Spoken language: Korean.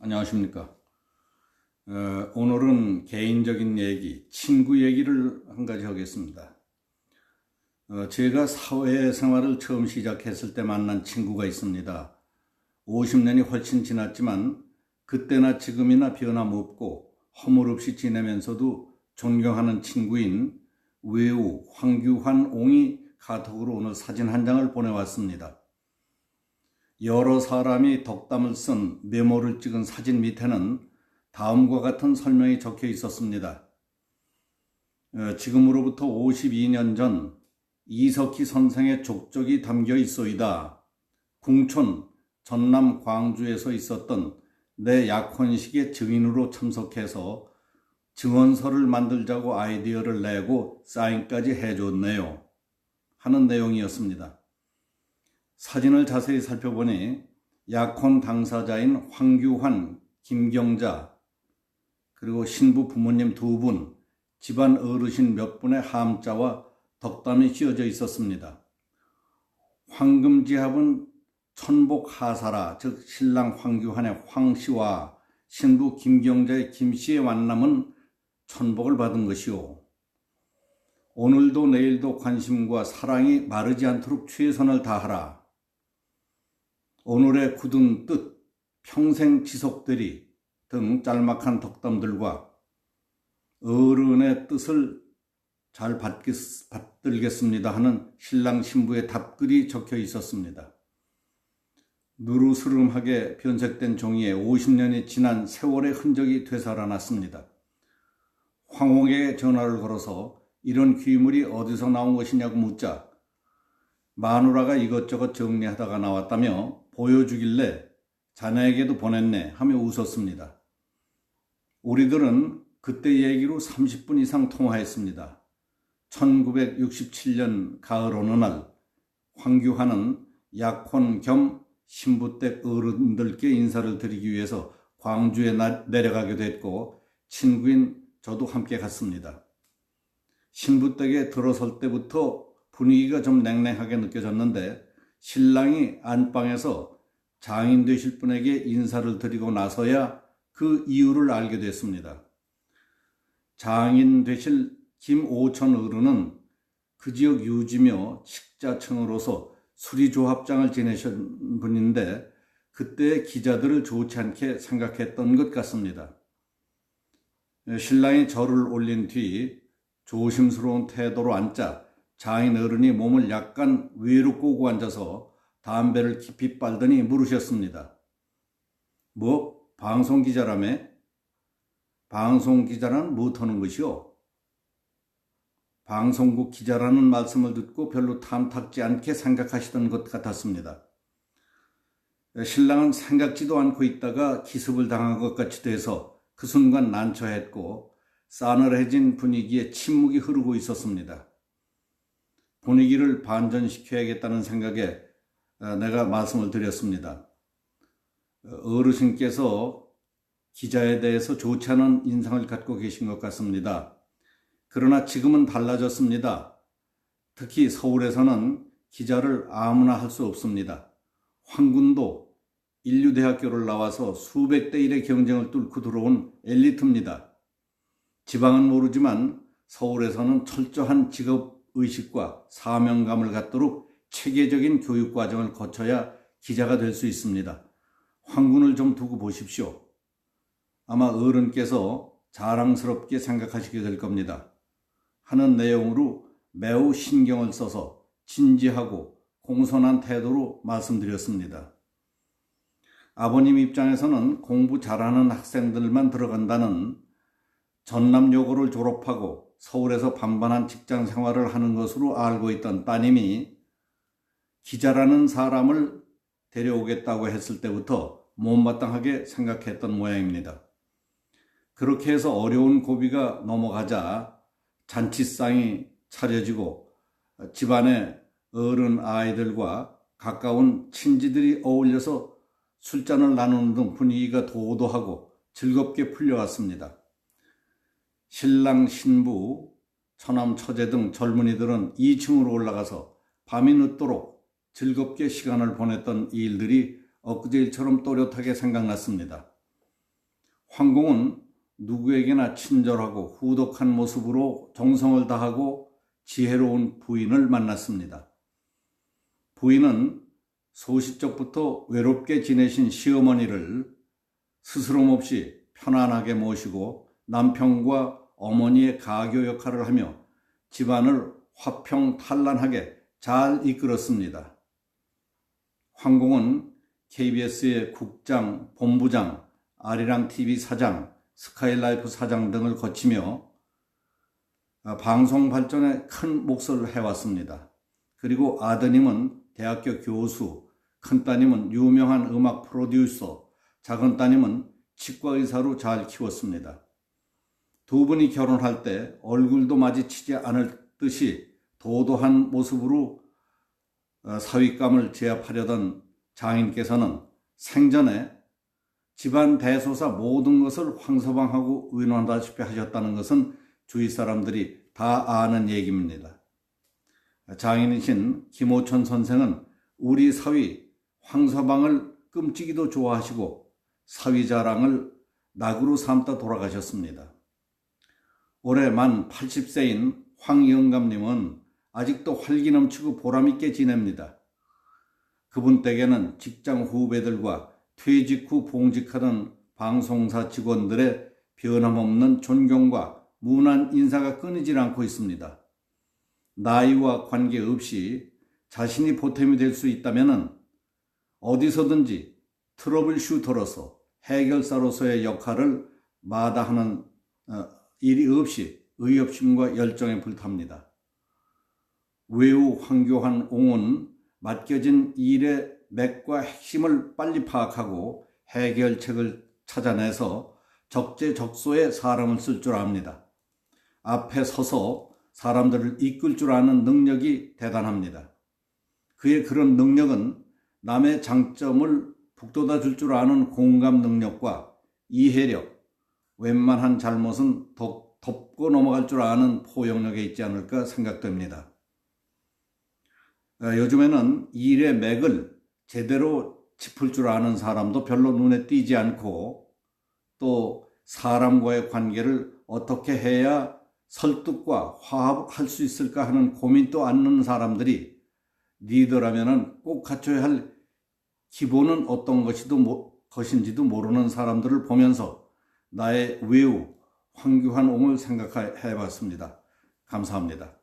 안녕하십니까. 오늘은 개인적인 얘기, 친구 얘기를 한 가지 하겠습니다. 제가 사회생활을 처음 시작했을 때 만난 친구가 있습니다. 50년이 훨씬 지났지만 그때나 지금이나 변함없고 허물없이 지내면서도 존경하는 친구인 외우 황규환 옹이 카톡으로 오늘 사진 한 장을 보내왔습니다. 여러 사람이 덕담을 쓴 메모를 찍은 사진 밑에는 다음과 같은 설명이 적혀 있었습니다. 지금으로부터 52년 전 이석희 선생의 족적이 담겨 있소이다. 궁촌 전남 광주에서 있었던 내 약혼식의 증인으로 참석해서 증언서를 만들자고 아이디어를 내고 사인까지 해줬네요. 하는 내용이었습니다. 사진을 자세히 살펴보니 약혼 당사자인 황규환, 김경자, 그리고 신부 부모님 2분, 집안 어르신 몇 분의 함자와 덕담이 씌어져 있었습니다. 황금지합은 천복하사라, 즉 신랑 황규환의 황씨와 신부 김경자의 김씨의 만남은 천복을 받은 것이요. 오늘도 내일도 관심과 사랑이 마르지 않도록 최선을 다하라. 오늘의 굳은 뜻, 평생 지속되리 등 짤막한 덕담들과 어른의 뜻을 잘 받들겠습니다 하는 신랑 신부의 답글이 적혀 있었습니다. 누르스름하게 변색된 종이에 50년이 지난 세월의 흔적이 되살아났습니다. 황옥에게 전화를 걸어서 이런 귀물이 어디서 나온 것이냐고 묻자 마누라가 이것저것 정리하다가 나왔다며 보여주길래 자네에게도 보냈네 하며 웃었습니다. 우리들은 그때 얘기로 30분 이상 통화했습니다. 1967년 가을 어느 날 황규환은 약혼 겸 신부댁 어른들께 인사를 드리기 위해서 광주에 내려가게 됐고 친구인 저도 함께 갔습니다. 신부댁에 들어설 때부터 분위기가 좀 냉랭하게 느껴졌는데 신랑이 안방에서 장인 되실 분에게 인사를 드리고 나서야 그 이유를 알게 됐습니다. 장인 되실 김오천 어른은 그 지역 유지며 식자층으로서 수리조합장을 지내신 분인데 그때 기자들을 좋지 않게 생각했던 것 같습니다. 신랑이 절을 올린 뒤 조심스러운 태도로 앉자 장인 어른이 몸을 약간 위로 꼬고 앉아서 담배를 깊이 빨더니 물으셨습니다. 뭐 방송기자라며? 방송기자란 무엇하는 것이오? 방송국 기자라는 말씀을 듣고 별로 탐탁지 않게 생각하시던 것 같았습니다. 신랑은 생각지도 않고 있다가 기습을 당한 것 같이 돼서 그 순간 난처했고 싸늘해진 분위기에 침묵이 흐르고 있었습니다. 분위기를 반전시켜야겠다는 생각에 내가 말씀을 드렸습니다. 어르신께서 기자에 대해서 좋지 않은 인상을 갖고 계신 것 같습니다. 그러나 지금은 달라졌습니다. 특히 서울에서는 기자를 아무나 할 수 없습니다. 황군도 인류대학교를 나와서 수백 대 1의 경쟁을 뚫고 들어온 엘리트입니다. 지방은 모르지만 서울에서는 철저한 직업의식과 사명감을 갖도록 체계적인 교육과정을 거쳐야 기자가 될 수 있습니다. 황군을 좀 두고 보십시오. 아마 어른께서 자랑스럽게 생각하시게 될 겁니다. 하는 내용으로 매우 신경을 써서 진지하고 공손한 태도로 말씀드렸습니다. 아버님 입장에서는 공부 잘하는 학생들만 들어간다는 전남여고를 졸업하고 서울에서 반반한 직장 생활을 하는 것으로 알고 있던 따님이 기자라는 사람을 데려오겠다고 했을 때부터 못마땅하게 생각했던 모양입니다. 그렇게 해서 어려운 고비가 넘어가자 잔치상이 차려지고 집안의 어른 아이들과 가까운 친지들이 어울려서 술잔을 나누는 등 분위기가 도도하고 즐겁게 풀려왔습니다. 신랑, 신부, 처남, 처제 등 젊은이들은 2층으로 올라가서 밤이 늦도록 즐겁게 시간을 보냈던 이 일들이 엊그제일처럼 또렷하게 생각났습니다. 황공은 누구에게나 친절하고 후덕한 모습으로 정성을 다하고 지혜로운 부인을 만났습니다. 부인은 소시적부터 외롭게 지내신 시어머니를 스스럼 없이 편안하게 모시고 남편과 어머니의 가교 역할을 하며 집안을 화평탄란하게 잘 이끌었습니다. 황공은 KBS의 국장, 본부장, 아리랑TV 사장, 스카이라이프 사장 등을 거치며 방송 발전에 큰 몫을 해왔습니다. 그리고 아드님은 대학교 교수, 큰따님은 유명한 음악 프로듀서, 작은따님은 치과의사로 잘 키웠습니다. 두 분이 결혼할 때 얼굴도 마주치지 않을 듯이 도도한 모습으로 사윗감을 제압하려던 장인께서는 생전에 집안 대소사 모든 것을 황서방하고 의논하다시피 하셨다는 것은 주위 사람들이 다 아는 얘기입니다. 장인이신 김호천 선생은 우리 사위 황서방을 끔찍이도 좋아하시고 사위 자랑을 낙으로 삼다 돌아가셨습니다. 올해 만 80세인 황영감님은 아직도 활기 넘치고 보람있게 지냅니다. 그분 댁에는 직장 후배들과 퇴직 후 봉직하던 방송사 직원들의 변함없는 존경과 무난 인사가 끊이질 않고 있습니다. 나이와 관계없이 자신이 보탬이 될 수 있다면 어디서든지 트러블 슈터로서 해결사로서의 역할을 마다하는 일이 없이 의협심과 열정에 불탑니다. 외우 황교안 옹은 맡겨진 일의 맥과 핵심을 빨리 파악하고 해결책을 찾아내서 적재적소에 사람을 쓸 줄 압니다. 앞에 서서 사람들을 이끌 줄 아는 능력이 대단합니다. 그의 그런 능력은 남의 장점을 북돋아 줄 줄 아는 공감 능력과 이해력, 웬만한 잘못은 덮고 넘어갈 줄 아는 포용력에 있지 않을까 생각됩니다. 요즘에는 일의 맥을 제대로 짚을 줄 아는 사람도 별로 눈에 띄지 않고 또 사람과의 관계를 어떻게 해야 설득과 화합할 수 있을까 하는 고민도 않는 사람들이 리더라면 꼭 갖춰야 할 기본은 어떤 것인지도 모르는 사람들을 보면서 나의 외우 황교안 옹을 생각해 봤습니다. 감사합니다.